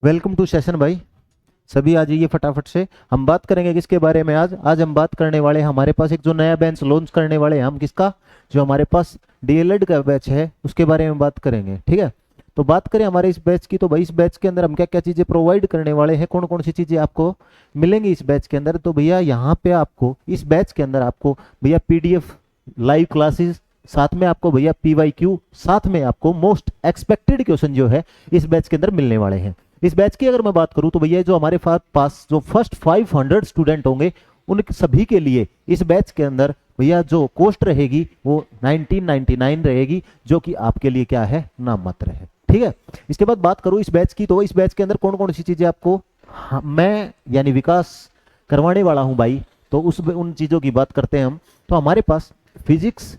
Welcome to session भाई। सभी आ जाइए फटाफट से। हम बात करेंगे किसके बारे में आज हम बात करने वाले हैं, हमारे पास एक जो नया बेंच लॉन्च करने वाले हैं हम, किसका? जो हमारे पास डीएलएड का बैच है उसके बारे में बात करेंगे, ठीक है। तो बात करें हमारे इस बैच की, तो भाई इस बैच के अंदर हम क्या क्या चीज़ें प्रोवाइड करने वाले हैं, कौन कौन सी चीज़ें आपको मिलेंगी इस बैच के अंदर। तो भैया यहाँ पे आपको इस बैच के अंदर आपको भैया पीडीएफ, लाइव क्लासेस, साथ में आपको भैया पीवाईक्यू, साथ में आपको मोस्ट एक्सपेक्टेड क्वेश्चन जो है इस बैच के अंदर मिलने वाले हैं। इस बैच की अगर मैं बात करूं तो भैया जो हमारे पास जो फर्स्ट 500 स्टूडेंट होंगे उन सभी के लिए इस बैच के अंदर भैया जो कॉस्ट रहेगी वो 1999 रहेगी, जो कि आपके लिए क्या है, नाम मात्र है, ठीक है। इसके बाद बात करूं इस बैच की, तो इस बैच के अंदर कौन कौन सी चीजें आपको मैं यानी विकास करवाने वाला हूं भाई। तो उन चीजों की बात करते हैं हम। तो हमारे पास physics,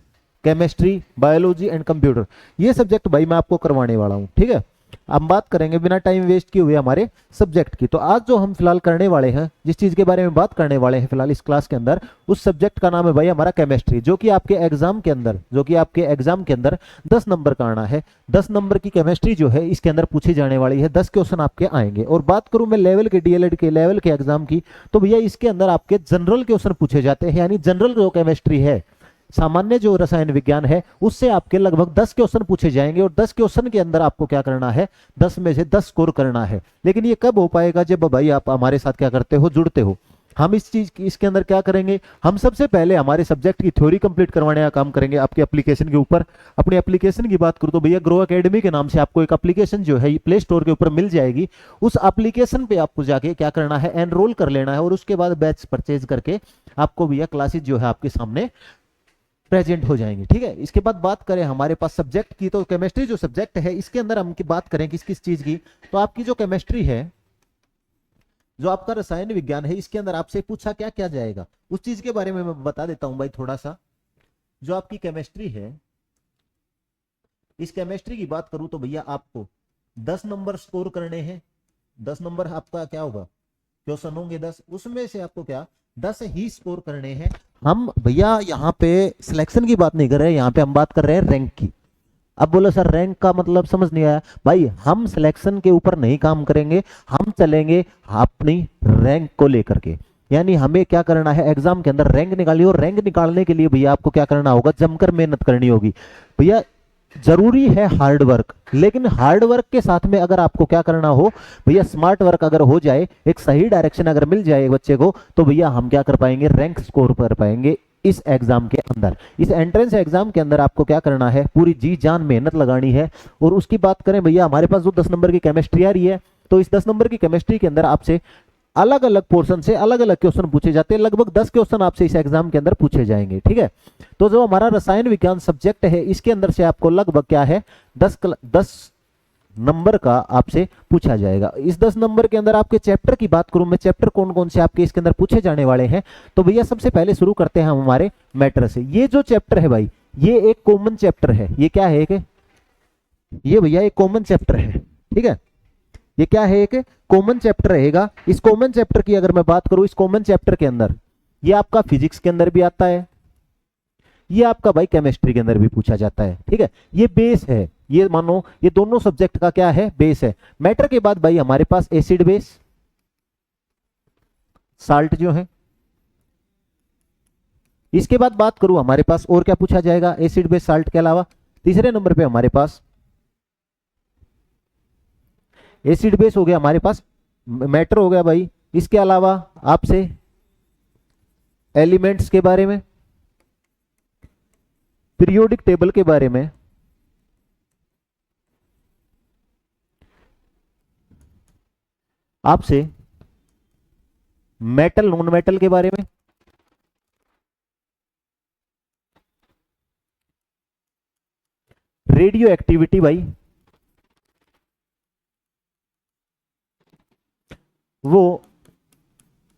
chemistry, biology and computer, ये सब्जेक्ट भाई मैं आपको करवाने वाला हूं, ठीक है। अब बात करेंगे बिना टाइम वेस्ट किए हुए हमारे सब्जेक्ट की। तो आज जो हम फिलहाल करने वाले हैं, जिस चीज के बारे में बात करने वाले हैं फिलहाल इस क्लास के अंदर, उस सब्जेक्ट का नाम है भाई हमारा केमिस्ट्री, जो कि आपके एग्जाम के अंदर 10 नंबर का आना है। 10 नंबर की केमिस्ट्री जो है इसके अंदर पूछी जाने वाली है, 10 क्वेश्चन आपके आएंगे। और बात करूं मैं लेवल के, डीएलएड के लेवल के एग्जाम की, तो भैया इसके अंदर आपके जनरल क्वेश्चन पूछे जाते हैं, यानी जनरल जो केमिस्ट्री है, सामान्य जो रसायन विज्ञान है, उससे आपके लगभग 10 क्वेश्चन पूछे जाएंगे। और 10 क्वेश्चन के अंदर आपको क्या करना है, 10 में से 10 स्कोर करना है। लेकिन ये कब हो पाएगा, जब भाई आप हमारे साथ क्या करते हो, जुड़ते हो। हम इस चीज की इसके अंदर क्या करेंगे, हम सबसे पहले हमारे सब्जेक्ट की थ्योरी कंप्लीट करवाने का काम करेंगे आपके एप्लीकेशन के ऊपर। अपनी एप्लीकेशन की बात करूं तो भैया ग्रो एकेडमी के नाम से आपको एक एप्लीकेशन जो है प्ले स्टोर के ऊपर मिल जाएगी। उस एप्लीकेशन पे आपको जाके क्या करना है, एनरोल कर लेना है, और उसके बाद बैच परचेज करके आपको भैया क्लासेज जो है आपके सामने प्रेजेंट हो जाएंगे, ठीक है। इसके बाद बात करें हमारे पास सब्जेक्ट की, तो केमिस्ट्री जो सब्जेक्ट है इसके अंदर हम की बात करें किस किस चीज की, तो आपकी जो केमिस्ट्री है, जो आपका रसायन विज्ञान है, इसके अंदर आपसे पूछा क्या क्या जाएगा उस चीज के बारे में मैं बता देता हूं भाई थोड़ा सा। जो आपकी केमिस्ट्री है, इस केमिस्ट्री की बात करूं तो भैया आपको 10 नंबर स्कोर करने हैं। 10 नंबर आपका क्या होगा, क्वेश्चन होंगे 10, उसमें से आपको क्या 10 ही स्कोर करने हैं। हम भैया यहाँ पे सिलेक्शन की बात नहीं कर रहे हैं, यहाँ पे हम बात कर रहे हैं रैंक की। अब बोलो सर रैंक का मतलब समझ नहीं आया भाई। हम सिलेक्शन के ऊपर नहीं काम करेंगे, हम चलेंगे अपनी रैंक को लेकर के। यानी हमें क्या करना है, एग्जाम के अंदर रैंक निकालनी, और रैंक निकालने के लिए भैया आपको क्या करना होगा, जमकर मेहनत करनी होगी भैया। जरूरी है हार्ड वर्क, लेकिन हार्ड वर्क के साथ में अगर आपको क्या करना हो भैया, स्मार्ट वर्क अगर हो जाए, एक सही डायरेक्शन अगर मिल जाए एक बच्चे को, तो भैया हम क्या कर पाएंगे, रैंक स्कोर कर पाएंगे इस एग्जाम के अंदर। इस एंट्रेंस एग्जाम के अंदर आपको क्या करना है, पूरी जी जान मेहनत लगानी है। और उसकी बात करें भैया, हमारे पास जो 10 नंबर की केमिस्ट्री आ रही है, तो इस 10 नंबर की केमिस्ट्री के अंदर आपसे अलग अलग पोर्शन से अलग अलग क्वेश्चन पूछे जाते हैं। लगभग 10 क्वेश्चन आपसे इस एग्जाम के अंदर पूछे जाएंगे, ठीक है। तो जो हमारा रसायन विज्ञान सब्जेक्ट है, इसके अंदर से आपको लगभग क्या है, 10 नंबर का आपसे पूछा जाएगा। इस 10 नंबर के अंदर आपके चैप्टर की बात करूं मैं, चैप्टर कौन कौन से आपके इसके अंदर पूछे जाने वाले हैं, तो भैया सबसे पहले शुरू करते हैं हम हमारे मैटर से। ये जो चैप्टर है भाई, ये एक कॉमन चैप्टर है। ये क्या है, ये भैया एक कॉमन चैप्टर है, ठीक है। ये क्या है, एक कॉमन चैप्टर रहेगा। इस कॉमन चैप्टर की अगर मैं बात करूं, इस कॉमन चैप्टर के अंदर ये आपका फिजिक्स के अंदर भी आता है, ये आपका भाई केमिस्ट्री के अंदर भी पूछा जाता है, ठीक है। ये बेस है, ये मानो ये दोनों सब्जेक्ट का क्या है, बेस है। मैटर के बाद भाई हमारे पास एसिड बेस, साल्ट जो है। इसके बाद बात करूं हमारे पास और क्या पूछा जाएगा एसिड बेस साल्ट के अलावा, तीसरे नंबर पे हमारे पास एसिड बेस हो गया, हमारे पास मैटर हो गया भाई। इसके अलावा आपसे एलिमेंट्स के बारे में, पीरियोडिक टेबल के बारे में, आपसे मेटल नॉन मेटल के बारे में, रेडियो एक्टिविटी भाई, वो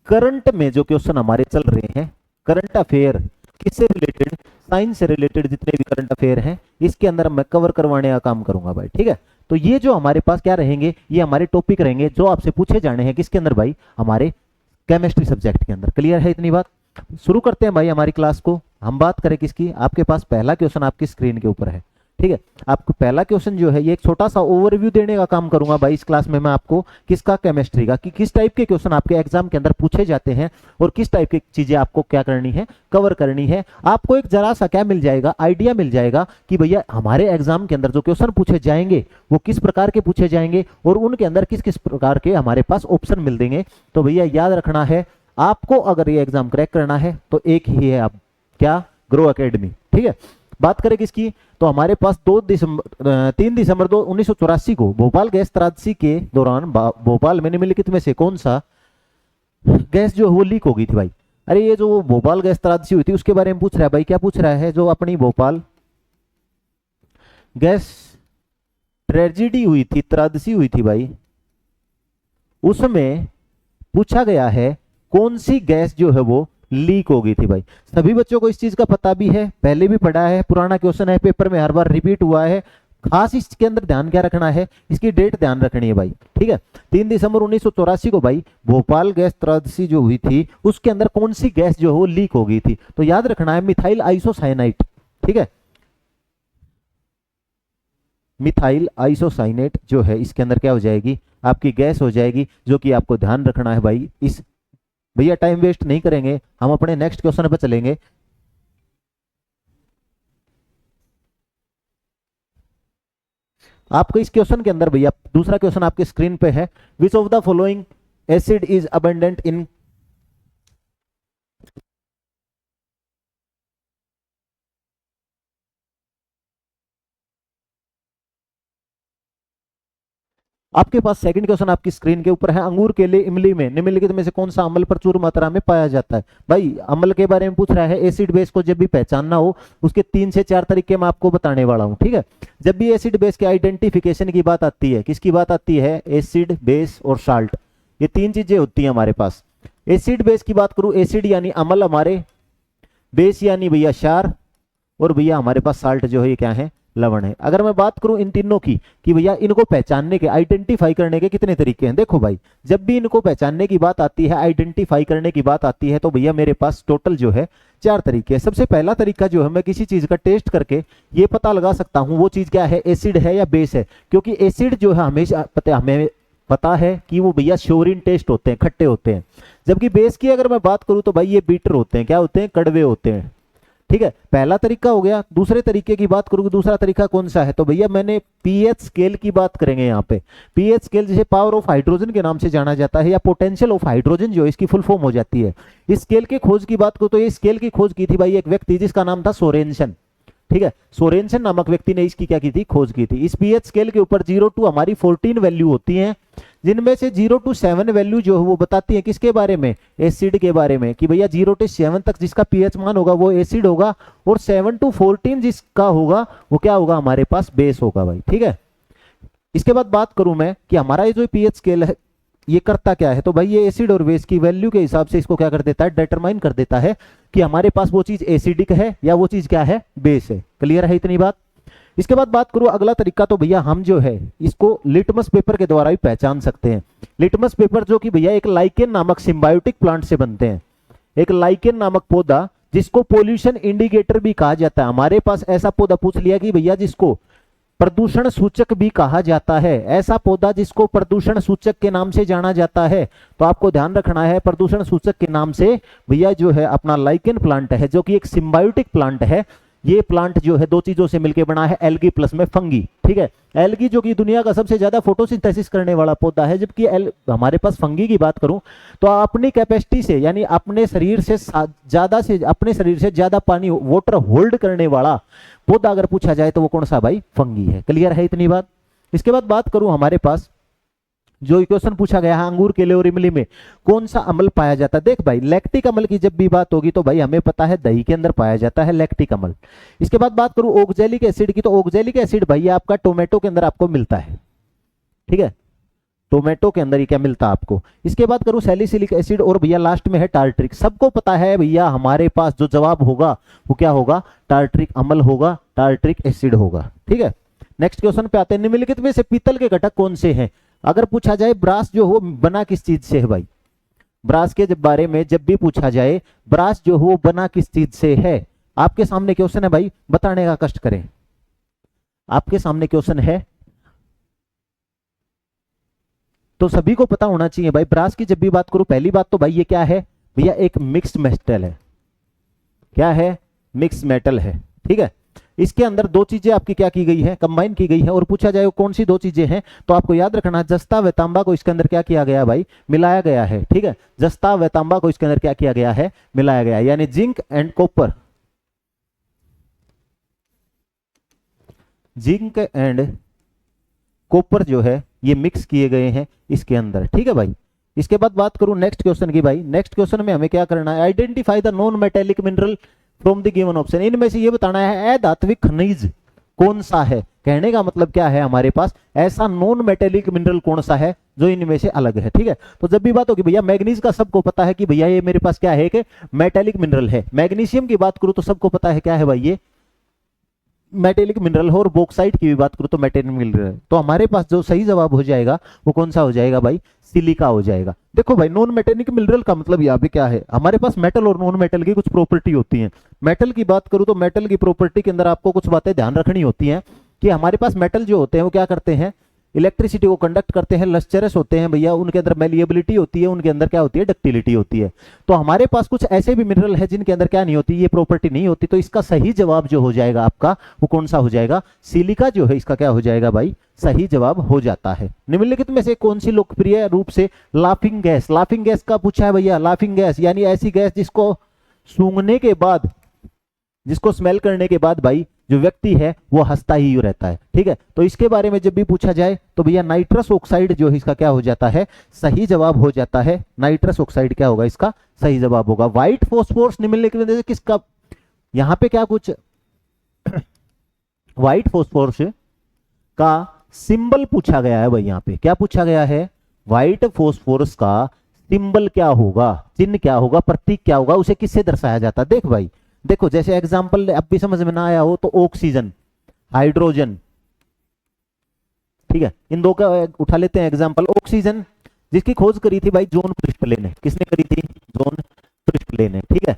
करंट में जो क्वेश्चन हमारे चल रहे हैं, करंट अफेयर किससे रिलेटेड, साइंस से रिलेटेड जितने भी करंट अफेयर हैं, इसके अंदर मैं कवर करवाने का काम करूंगा भाई, ठीक है। तो ये जो हमारे पास क्या रहेंगे, ये हमारे टॉपिक रहेंगे जो आपसे पूछे जाने हैं किसके अंदर भाई, हमारे केमिस्ट्री सब्जेक्ट के अंदर। क्लियर है इतनी बात? शुरू करते हैं भाई हमारी क्लास को। हम बात करें किसकी, आपके पास पहला क्वेश्चन आपकी स्क्रीन के ऊपर है, ठीक है। आपको पहला क्वेश्चन जो है ये एक छोटा सा ओवरव्यू देने का काम करूंगा भाई इस क्लास में मैं आपको, किसका, केमिस्ट्री का, कि किस टाइप के क्वेश्चन आपके एग्जाम के अंदर पूछे जाते हैं और किस टाइप की चीजें आपको क्या करनी है, कवर करनी है। आपको एक जरा सा क्या मिल जाएगा, आइडिया मिल जाएगा कि भैया हमारे एग्जाम के अंदर जो क्वेश्चन पूछे जाएंगे वो किस प्रकार के पूछे जाएंगे और उनके अंदर किस किस प्रकार के हमारे पास ऑप्शन मिल देंगे। तो भैया याद रखना है आपको, अगर ये एग्जाम क्रैक करना है तो एक ही है, आप क्या, ग्रो एकेडमी। ठीक है। बात करें किसकी, तो हमारे पास 3 दिसंबर 1984 को भोपाल गैस त्रासदी के दौरान भोपाल में निम्नलिखित में से कौन सा गैस जो वो लीक हो गई थी भाई। अरे ये जो भोपाल गैस त्रासदी हुई थी उसके बारे में पूछ रहा है भाई, क्या पूछ रहा है, जो अपनी भोपाल गैस ट्रेजिडी हुई थी, त्रासदी हुई थी भाई, उसमें पूछा गया है कौन सी गैस जो है वो लीक हो गई थी भाई। सभी बच्चों को इस चीज का पता भी है, पहले भी पढ़ा है, पुराना क्वेश्चन है, पेपर में हर बार रिपीट हुआ है। खास इसके अंदर ध्यान क्या रखना है, इसकी डेट ध्यान रखनी है भाई। ठीक है। 3 दिसंबर 1984 को भाई भोपाल गैस त्रासदी जो हुई थी उसके अंदर कौन सी गैस जो है वो लीक हो गई थी, तो याद रखना है मिथाइल आइसोसाइनाइट। ठीक है, मिथाइल आइसोसाइनेट जो है इसके अंदर क्या हो जाएगी, आपकी गैस हो जाएगी, जो कि आपको ध्यान रखना है भाई। इस भैया टाइम वेस्ट नहीं करेंगे, हम अपने नेक्स्ट क्वेश्चन पर चलेंगे। आपको इस क्वेश्चन के अंदर भैया दूसरा क्वेश्चन आपके स्क्रीन पे है, which of the following acid is abundant इन, आपके पास सेकंड क्वेश्चन आपकी स्क्रीन के ऊपर है, अंगूर केले इमली में निम्नलिखित में से कौन सा अम्ल प्रचुर मात्रा में पाया जाता है। भाई अम्ल के बारे में पूछ रहा है, एसिड बेस को जब भी पहचानना हो उसके 3 से 4 तरीके मैं आपको बताने वाला हूं। ठीक है, जब भी एसिड बेस के आइडेंटिफिकेशन की बात आती है, किसकी बात आती है, एसिड बेस और साल्ट, ये 3 चीजें होती है हमारे पास। एसिड बेस की बात करूं, एसिड यानी अम्ल हमारे, बेस यानी भैया क्षार, और भैया हमारे पास साल्ट जो है ये क्या है, लवण है। अगर मैं बात करूं इन तीनों की कि भैया इनको पहचानने के, आइडेंटिफाई करने के कितने तरीके हैं, देखो भाई जब भी इनको पहचानने की बात आती है, आइडेंटिफाई करने की बात आती है, तो भैया मेरे पास टोटल जो है 4 तरीके हैं। सबसे पहला तरीका जो है, मैं किसी चीज का टेस्ट करके ये पता लगा सकता हूं वो चीज क्या है, एसिड है या बेस है। क्योंकि एसिड जो है हमेशा हमें पता है कि वो भैया श्योरिन टेस्ट होते हैं, खट्टे होते हैं। जबकि बेस की अगर मैं बात करूं तो भाई ये बीटर होते हैं, क्या होते हैं, कड़वे होते हैं। ठीक है, पहला तरीका हो गया। दूसरे तरीके की बात करूंगी, दूसरा तरीका कौन सा है, तो भैया मैंने पीएच स्केल की बात करेंगे यहाँ पे। पीएच स्केल जिसे पावर ऑफ हाइड्रोजन के नाम से जाना जाता है या पोटेंशियल ऑफ हाइड्रोजन जो इसकी फुल फॉर्म हो जाती है। इस स्केल की खोज की बात करो तो ये स्केल की खोज की थी भाई एक व्यक्ति जिसका नाम था सोरेनसन। ठीक है, सोरेनसन नामक व्यक्ति ने इसकी क्या की थी, खोज की थी। इस पीएच स्केल के ऊपर 0 to हमारी 14 वैल्यू होती हैं, जिनमें से 0 to 7 वैल्यू जो है वो बताती है किसके बारे में, एसिड के बारे में, कि भैया 0 to 7 तक जिसका पीएच मान होगा वो एसिड होगा, और 7 to 14 जिसका होगा वो क्या होगा, हमारे पास बेस होगा भाई। ठीक है, इसके बाद बात करूं मैं कि हमारा ये जो पीएच स्केल है ये करता क्या है, तो भाई ये एसिड और बेस की वैल्यू के हिसाब से इसको क्या कर देता है, डिटरमाइन कर देता है कि हमारे पास वो चीज एसिडिक है या वो चीज क्या है, बेस है। क्लियर है इतनी बात। इसके बाद बात करूं अगला तरीका, तो भैया हम जो है इसको लिटमस पेपर के द्वारा भी पहचान सकते हैं। लिटमस पेपर जो कि भैया एक लाइकेन नामक सिम्बायोटिक प्लांट से बनते हैं, एक लाइकेन नामक पौधा जिसको पोल्यूशन इंडिकेटर भी कहा जाता है। हमारे पास ऐसा पौधा पूछ लिया कि भैया जिसको प्रदूषण सूचक भी कहा जाता है, ऐसा पौधा जिसको प्रदूषण सूचक के नाम से जाना जाता है, तो आपको ध्यान रखना है प्रदूषण सूचक के नाम से भैया जो है अपना लाइकेन प्लांट है, जो कि एक सिम्बायोटिक प्लांट है। ये प्लांट जो है 2 चीजों से मिलकर बना है, एल्गी प्लस में फंगी। ठीक है, एल्गी जो कि दुनिया का सबसे ज्यादा फोटोसिंथेसिस करने वाला पौधा है, जबकि हमारे पास फंगी की बात करूं तो अपनी कैपेसिटी से यानी अपने शरीर से ज्यादा पानी वाटर होल्ड करने वाला पौधा अगर पूछा जाए तो वो कौन सा भाई, फंगी है। क्लियर है इतनी बात। इसके बाद बात करूं हमारे पास जो क्वेश्चन पूछा गया है, अंगूर केले और इमली में कौन सा अम्ल पाया जाता है। देख भाई लैक्टिक अम्ल की जब भी बात होगी तो भाई हमें पता है दही के अंदर पाया जाता है लैक्टिक अम्ल। इसके बाद बात करूं ऑक्जेलिक एसिड की, तो ऑक्जेलिक एसिड भाई आपका टोमेटो के अंदर आपको मिलता है। ठीक है, टोमेटो के अंदर ही क्या मिलता है आपको। इसके बाद करूं सैलिसिलिक एसिड, और भैया लास्ट में है टार्ट्रिक। सबको पता है भैया हमारे पास जो जवाब होगा वो क्या होगा, टार्ट्रिक अम्ल होगा, टार्ट्रिक एसिड होगा। ठीक है, नेक्स्ट क्वेश्चन पे आते हैं, निम्नलिखित में से पीतल के घटक कौन से हैं। अगर पूछा जाए ब्रास जो हो बना किस चीज से है भाई, ब्रास के बारे में जब भी पूछा जाए ब्रास जो हो बना किस चीज से है, आपके सामने क्वेश्चन है भाई, बताने का कष्ट करें। आपके सामने क्वेश्चन है, तो सभी को पता होना चाहिए भाई। ब्रास की जब भी बात करूं, पहली बात तो भाई ये क्या है भैया, एक मिक्स्ड मेटल है। क्या है? मिक्स मेटल है, ठीक है। इसके अंदर दो चीजें आपकी क्या की गई है, कंबाइन की गई है। और पूछा जाए कौन सी दो चीजें हैं, तो आपको याद रखना जस्ता व तांबा को इसके अंदर क्या किया गया भाई, मिलाया गया है, ठीक है। जस्ता व तांबा को इसके अंदर क्या किया गया है, मिलाया गया है, यानी zinc and copper, zinc and copper जो है ये मिक्स किए गए हैं इसके अंदर, ठीक है भाई। इसके बाद बात करूं नेक्स्ट क्वेश्चन की भाई, नेक्स्ट क्वेश्चन में हमें क्या करना है, identify the non metallic mineral from the given option. इनमें से ये बताना है अधात्विक खनिज कौन सा है। कहने का मतलब क्या है, हमारे पास ऐसा नॉन मेटेलिक मिनरल कौन सा है जो इनमें से अलग है, ठीक है। तो जब भी बात होगी भैया मैग्नीज का, सबको पता है कि भैया ये मेरे पास क्या है कि मेटेलिक मिनरल है। मैग्नीशियम की बात करूं तो सबको पता है क्या है भाई, ये मेटेलिक मिनरल है। और बॉक्साइट की भी बात करूं तो मेटेलिक मिनरल है। तो हमारे पास जो सही जवाब हो जाएगा वो कौन सा हो जाएगा भाई, सिलिका हो जाएगा। देखो भाई नॉन मेटेलिक मिनरल का मतलब यहाँ पे क्या है, हमारे पास मेटल और नॉन मेटल की कुछ प्रॉपर्टी होती है। मेटल की बात करूं तो मेटल की प्रॉपर्टी के अंदर आपको कुछ बातें ध्यान रखनी होती हैं कि हमारे पास मेटल जो होते हैं वो क्या करते हैं, इलेक्ट्रिसिटी को कंडक्ट करते हैं, लस्चरस होते हैं भैया, उनके अंदर मेलिएबिलिटी होती है, उनके अंदर क्या होती है, डक्टिलिटी होती है। तो हमारे पास कुछ ऐसे भी मिनरल है जिनके अंदर क्या नहीं होती, ये प्रॉपर्टी नहीं होती। तो इसका सही जवाब जो हो जाएगा आपका वो कौन सा हो जाएगा, सिलिका जो है इसका क्या हो जाएगा भाई, सही जवाब हो जाता है। निम्नलिखित में से कौन सी लोकप्रिय रूप से लाफिंग गैस, लाफिंग गैस का पूछा है भैया। लाफिंग गैस यानी ऐसी गैस जिसको सूंघने के बाद, जिसको स्मेल करने के बाद भाई जो व्यक्ति है वो हंसता ही रहता है, ठीक है। तो इसके बारे में जब भी पूछा जाए तो भैया नाइट्रस ऑक्साइड जो है इसका क्या हो जाता है, सही जवाब हो जाता है। नाइट्रस ऑक्साइड क्या होगा, इसका सही जवाब होगा। व्हाइट फॉस्फोरस निम्नलिखित में से किसका, यहां पे क्या कुछ व्हाइट फॉस्फोरस का सिंबल पूछा गया है भाई। यहां पे क्या पूछा गया है, व्हाइट फॉस्फोरस का सिंबल क्या होगा, चिन्ह क्या होगा, प्रतीक क्या होगा, उसे किससे दर्शाया जाता है। देख भाई देखो, जैसे एग्जांपल अब भी समझ में ना आया हो तो ऑक्सीजन, हाइड्रोजन, ठीक है, इन दो का उठा लेते हैं एग्जांपल। ऑक्सीजन जिसकी खोज करी थी भाई जॉन प्रिस्टले ने, किसने करी थी, जॉन प्रिस्टले ने, ठीक है।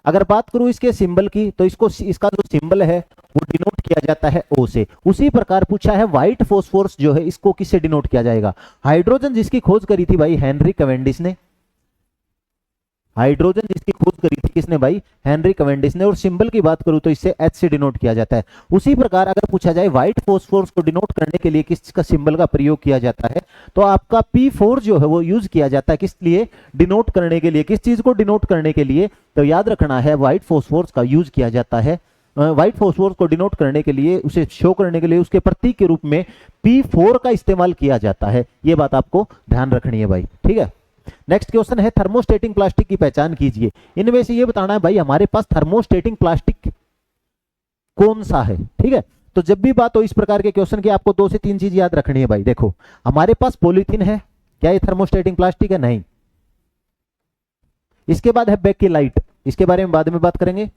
अगर बात करूं इसके सिंबल की तो इसको, इसका जो सिंबल है वो डिनोट किया जाता है ओ से। उसी प्रकार पूछा है व्हाइट फॉस्फोरस जो है इसको किससे डिनोट किया जाएगा। हाइड्रोजन जिसकी खोज करी थी भाई हेनरी कैवेंडिश ने, हाइड्रोजन जिसकी खोज करी थी किसने भाई, हेनरी कैवेंडिश ने। और सिंबल की बात करूं तो इससे एच से डिनोट किया जाता है। उसी प्रकार अगर पूछा जाए व्हाइट फॉस्फोरस को डिनोट करने के लिए किस का सिंबल का प्रयोग किया जाता है, तो आपका P4 जो है वो यूज किया जाता है। किस लिए, डिनोट करने के लिए। किस चीज को डिनोट करने के लिए, तो याद रखना है व्हाइट फॉस्फोरस का यूज किया जाता है। व्हाइट फॉस्फोरस को डिनोट करने के लिए, उसे शो करने के लिए उसके प्रतीक के रूप में P4 का इस्तेमाल किया जाता है। ये बात आपको ध्यान रखनी है भाई, ठीक है। नेक्स्ट क्वेश्चन है थर्मोस्टेटिंग प्लास्टिक की पहचान कीजिए। इनमें से ये बताना है भाई हमारे पास थर्मोस्टेटिंग प्लास्टिक कौन सा है, ठीक है। तो जब भी बात हो इस प्रकार के क्वेश्चन की आपको 2 से 3 चीज याद रखनी है भाई। देखो हमारे पास पॉलीथीन है, क्या ये थर्मोस्टेटिंग प्लास्टिक है, नहीं। इसके बाद है बेकिलाइट, इसके बारे में बाद में बात करेंगे।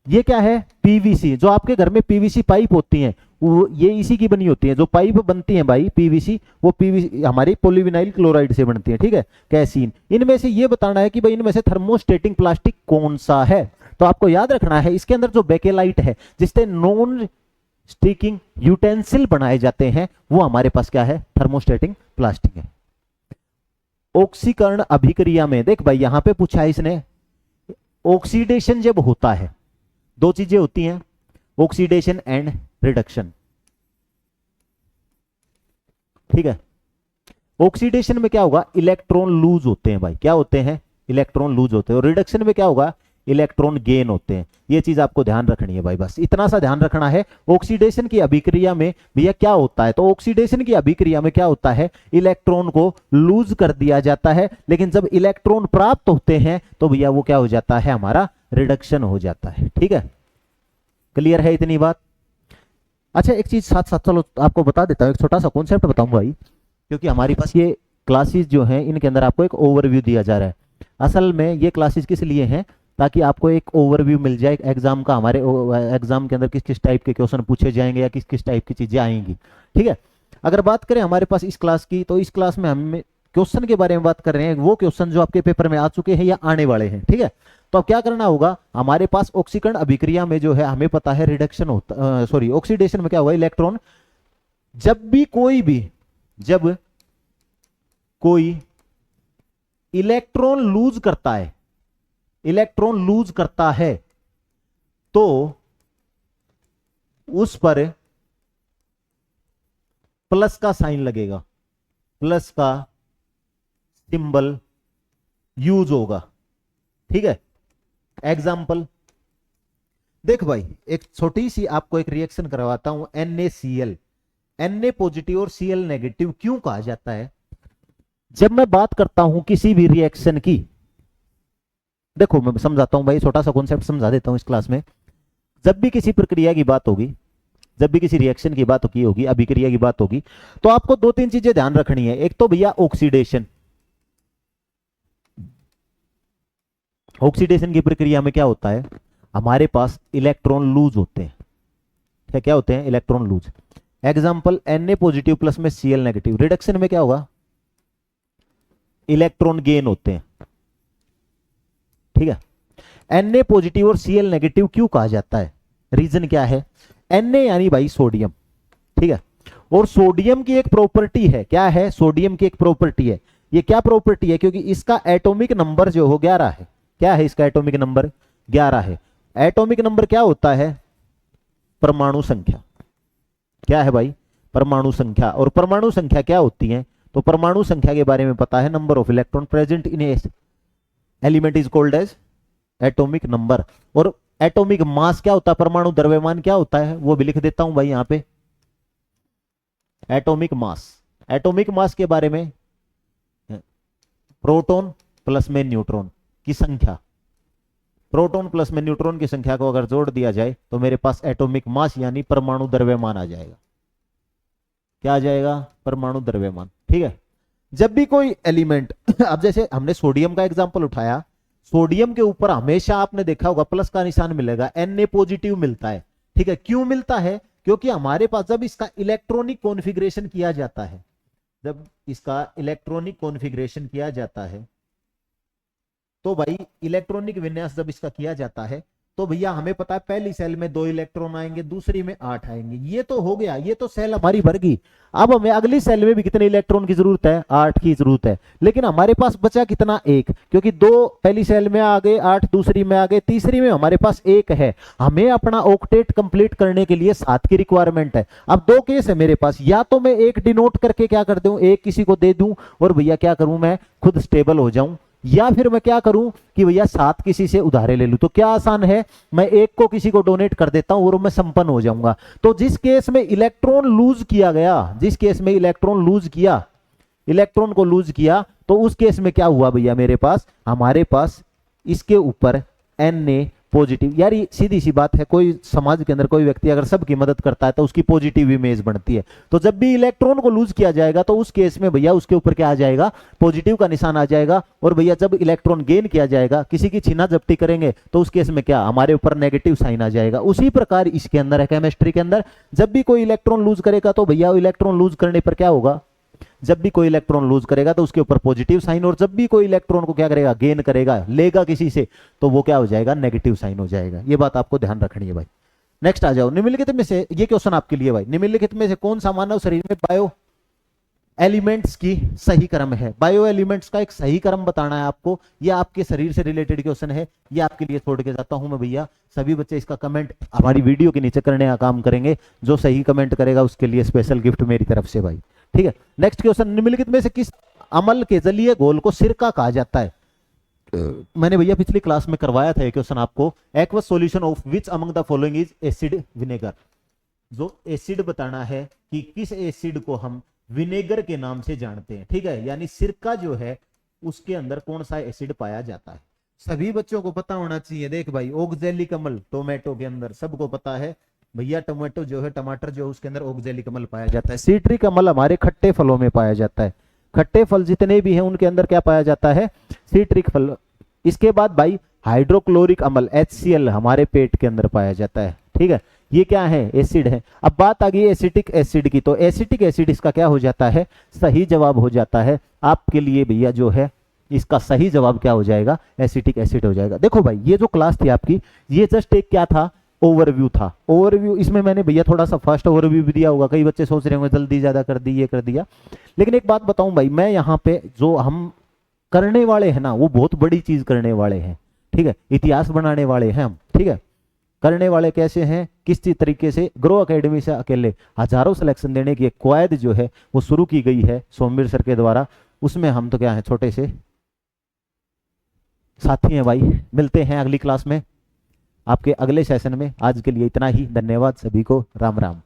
ये क्या है, पीवीसी, जो आपके घर में पीवीसी पाइप होती हैं वो ये इसी की बनी होती है। जो पाइप बनती है भाई पीवीसी, वो पीवीसी हमारी पॉलीविनाइल क्लोराइड से बनती है, ठीक है, कैसीन। इनमें से ये बताना है कि भाई इनमें से थर्मोस्टेटिंग प्लास्टिक कौन सा है। तो आपको याद रखना है इसके अंदर जो बेकेलाइट है जिससे नॉन स्टिकिंग यूटेंसिल बनाए जाते हैं वो हमारे पास क्या है, थर्मोस्टेटिंग प्लास्टिक है। ऑक्सीकरण अभिक्रिया में देख भाई यहां पे पूछा है इसने, ऑक्सीडेशन जब होता है 2 चीजें होती हैं, ऑक्सीडेशन एंड रिडक्शन, ठीक है। ऑक्सीडेशन में क्या होगा, इलेक्ट्रॉन लूज होते हैं भाई, क्या होते हैं, इलेक्ट्रॉन लूज होते हैं। और रिडक्शन में क्या होगा, इलेक्ट्रॉन गेन होते हैं। ये चीज आपको ध्यान रखनी है भाई, बस इतना सा ध्यान रखना है। ऑक्सीडेशन की अभिक्रिया में भैया क्या होता है, तो ऑक्सीडेशन की अभिक्रिया में क्या होता है, इलेक्ट्रॉन को लूज कर दिया जाता है। लेकिन जब इलेक्ट्रॉन प्राप्त होते हैं तो भैया वो क्या हो जाता है, हमारा रिडक्शन हो जाता है, ठीक है। क्लियर है इतनी बात। अच्छा एक चीज साथ साथ चलो आपको बता देता हूँ, एक छोटा सा कॉन्सेप्ट बताऊंगा भाई, क्योंकि हमारे पास ये क्लासेस जो हैं इनके अंदर आपको एक ओवरव्यू दिया जा रहा है। असल में ये क्लासेस किस लिए हैं, ताकि आपको एक ओवरव्यू मिल जाए एग्जाम का, हमारे एग्जाम के अंदर किस किस टाइप के क्वेश्चन पूछे जाएंगे या किस किस टाइप की चीजें आएंगी, ठीक है। अगर बात करें हमारे पास इस क्लास की, तो इस क्लास में हमें क्वेश्चन के बारे में बात कर रहे हैं, वो क्वेश्चन जो आपके पेपर में आ चुके हैं या आने वाले हैं, ठीक है। तो अब क्या करना होगा, हमारे पास ऑक्सीकरण अभिक्रिया में जो है हमें पता है रिडक्शन होता, सॉरी ऑक्सीडेशन में क्या हुआ, इलेक्ट्रॉन जब कोई इलेक्ट्रॉन लूज करता है तो उस पर प्लस का साइन लगेगा, प्लस का सिंबल यूज होगा, ठीक है। एग्जाम्पल देख भाई, एक छोटी सी आपको एक रिएक्शन करवाता हूं, NaCl, Na पॉजिटिव और Cl नेगेटिव क्यों कहा जाता है। जब मैं बात करता हूं किसी भी रिएक्शन की, देखो मैं समझाता हूं भाई, छोटा सा कॉन्सेप्ट समझा देता हूं इस क्लास में। जब भी किसी प्रक्रिया की बात होगी, जब भी किसी रिएक्शन की बात की होगी, अभिक्रिया की बात होगी, तो आपको दो तीन चीजें ध्यान रखनी है। एक तो भैया ऑक्सीडेशन, ऑक्सीडेशन की प्रक्रिया में क्या होता है, हमारे पास इलेक्ट्रॉन लूज होते हैं, क्या होते हैं, electron lose. Example Na positive plus में Cl नेगेटिव, रिडक्शन में क्या होगा, इलेक्ट्रॉन गेन होते हैं, ठीक है। Na पॉजिटिव और Cl नेगेटिव क्यों कहा जाता है, रीजन क्या है, Na यानी भाई सोडियम, ठीक है। और सोडियम की एक प्रॉपर्टी है, क्या है, सोडियम की एक प्रॉपर्टी है। ये क्या प्रॉपर्टी है, क्योंकि इसका एटॉमिक नंबर जो हो 11 है, क्या है इसका एटॉमिक नंबर 11 है। एटॉमिक नंबर क्या होता है, परमाणु संख्या, क्या है भाई, परमाणु संख्या। और परमाणु संख्या क्या होती है, तो परमाणु संख्या के बारे में पता है, number of electron present in element is called as atomic number. और एटॉमिक मास क्या होता है, परमाणु द्रव्यमान क्या होता है, वो भी लिख देता हूं भाई यहां पे, एटॉमिक मास। एटॉमिक मास के बारे में प्रोटॉन प्लस में न्यूट्रॉन की संख्या, प्रोटॉन प्लस में न्यूट्रॉन की संख्या को अगर जोड़ दिया जाए तो मेरे पास एटॉमिक मास यानी परमाणु द्रव्यमान आ जाएगा। क्या आ जाएगा, परमाणु द्रव्यमान, ठीक है। जब भी कोई एलिमेंट अब जैसे हमने सोडियम का एग्जांपल उठाया, सोडियम के ऊपर हमेशा आपने देखा होगा प्लस का निशान मिलेगा, Na पॉजिटिव मिलता है, ठीक है। क्यों मिलता है, क्योंकि हमारे पास जब इसका इलेक्ट्रॉनिक कॉन्फ़िगरेशन किया जाता है, जब इसका इलेक्ट्रॉनिक कॉन्फ़िगरेशन किया जाता है, तो भाई इलेक्ट्रॉनिक विन्यास जब इसका किया जाता है, तो भैया हमें पता है पहली सेल में 2 इलेक्ट्रॉन आएंगे, दूसरी में 8 आएंगे। ये तो हो गया, ये तो सेल हमारी भर गई। अब हमें अगली सेल में भी कितने इलेक्ट्रॉन की जरूरत है, 8 की जरूरत है। लेकिन हमारे पास बचा कितना, 1, क्योंकि 2 पहली सेल में आ गए, 8 दूसरी में आ गए, तीसरी में हमारे पास 1 है। हमें अपना ऑक्टेट कंप्लीट करने के लिए 7 की रिक्वायरमेंट है। अब 2 केस है मेरे पास, या तो मैं 1 डिनोट करके क्या कर दूं, 1 किसी को दे दूं और भैया क्या करूं, मैं खुद स्टेबल हो जाऊं, या फिर मैं क्या करूं कि भैया 7 किसी से उधारे ले लूं। तो क्या आसान है, मैं 1 को किसी को डोनेट कर देता हूं और मैं संपन्न हो जाऊंगा। तो जिस केस में इलेक्ट्रॉन लूज किया गया, जिस केस में इलेक्ट्रॉन लूज किया, इलेक्ट्रॉन को लूज किया, तो उस केस में क्या हुआ भैया, मेरे पास, हमारे पास इसके ऊपर Na पॉजिटिव। यार ये सीधी सी बात है, कोई समाज के अंदर कोई व्यक्ति अगर सबकी मदद करता है तो उसकी पॉजिटिव इमेज बनती है। तो जब भी इलेक्ट्रॉन को लूज किया जाएगा तो उस केस में भैया उसके ऊपर क्या आ जाएगा, पॉजिटिव का निशान आ जाएगा। और भैया जब इलेक्ट्रॉन गेन किया जाएगा, किसी की छीना जब्ती करेंगे, तो उस केस में क्या, हमारे ऊपर नेगेटिव साइन आ जाएगा। उसी प्रकार इसके अंदर है, केमिस्ट्री के अंदर, जब भी कोई इलेक्ट्रॉन लूज करेगा तो भैया इलेक्ट्रॉन लूज करने पर क्या होगा, जब भी कोई इलेक्ट्रॉन लूज करेगा तो उसके ऊपर पॉजिटिव साइन, और जब भी कोई इलेक्ट्रॉन को क्या करेगा, गेन करेगा, लेगा किसी से, तो वो क्या हो जाएगा, नेगेटिव साइन हो जाएगा। ये बात आपको ध्यान रखनी है भाई। नेक्स्ट आ जाओ, निम्नलिखित में से, ये क्वेश्चन आपके लिए भाई, निम्नलिखित में से कौन सा मानव शरीर में बायो एलिमेंट्स की सही क्रम है। बायो एलिमेंट्स का एक सही क्रम बताना है आपको, ये आपके शरीर से रिलेटेड क्वेश्चन है, ये आपके लिए छोड़ के जाता हूं मैं भैया। सभी बच्चे इसका कमेंट हमारी वीडियो के नीचे करने का काम करेंगे, जो सही कमेंट करेगा उसके लिए स्पेशल गिफ्ट मेरी तरफ से भाई, ठीक है। नेक्स्ट क्वेश्चन, निम्नलिखित में से किस अमल के जलीय घोल को सिरका कहा जाता है। मैंने भैया पिछली क्लास में करवाया था ये क्वेश्चन आपको, aqueous solution of which among the following is acid vinegar. जो एसिड बताना है कि किस एसिड को हम विनेगर के नाम से जानते हैं, ठीक है। यानी सिरका जो है उसके अंदर कौन सा एसिड पाया जाता है, सभी बच्चों को पता होना चाहिए। देख भाई, ऑक्जेलिक अम्ल टोमेटो के अंदर सबको पता है भैया, टोमेटो जो है, टमाटर जो है, उसके अंदर ऑक्जेलिक अम्ल पाया जाता है। सिट्रिक अम्ल हमारे खट्टे फलों में पाया जाता है, खट्टे फल जितने भी हैं उनके अंदर क्या पाया जाता है, सिट्रिक फल। इसके बाद भाई हाइड्रोक्लोरिक अम्ल HCl हमारे पेट के अंदर पाया जाता है, ठीक है। ये क्या है, एसिड है। अब बात आ गई एसिटिक एसिड की, तो एसिटिक एसिड इसका क्या हो जाता है, सही जवाब हो जाता है आपके लिए भैया जो है, इसका सही जवाब क्या हो जाएगा, एसिटिक एसिड हो जाएगा। देखो भाई ये जो क्लास थी आपकी, ये जस्ट एक क्या था, ओवरव्यू था। ओवरव्यू इसमें मैंने भैया थोड़ा सा फर्स्ट ओवरव्यू भी दिया होगा, कई बच्चे सोच रहे होंगे जल्दी ज्यादा कर दी, ये कर दिया। लेकिन एक बात बताऊं भाई, मैं यहाँ पे जो हम करने वाले हैं ना, वो बहुत बड़ी चीज करने वाले हैं, ठीक है, इतिहास बनाने वाले हैं हम, ठीक है। करने वाले कैसे हैं, किस चीज तरीके से, ग्रो एकेडमी से अकेले हजारों सिलेक्शन देने की एक कवायद जो है वो शुरू की गई है सोमवीर सर के द्वारा। उसमें हम तो क्या है, छोटे से साथी हैं भाई। मिलते हैं अगली क्लास में, आपके अगले सेशन में। आज के लिए इतना ही, धन्यवाद सभी को, राम राम।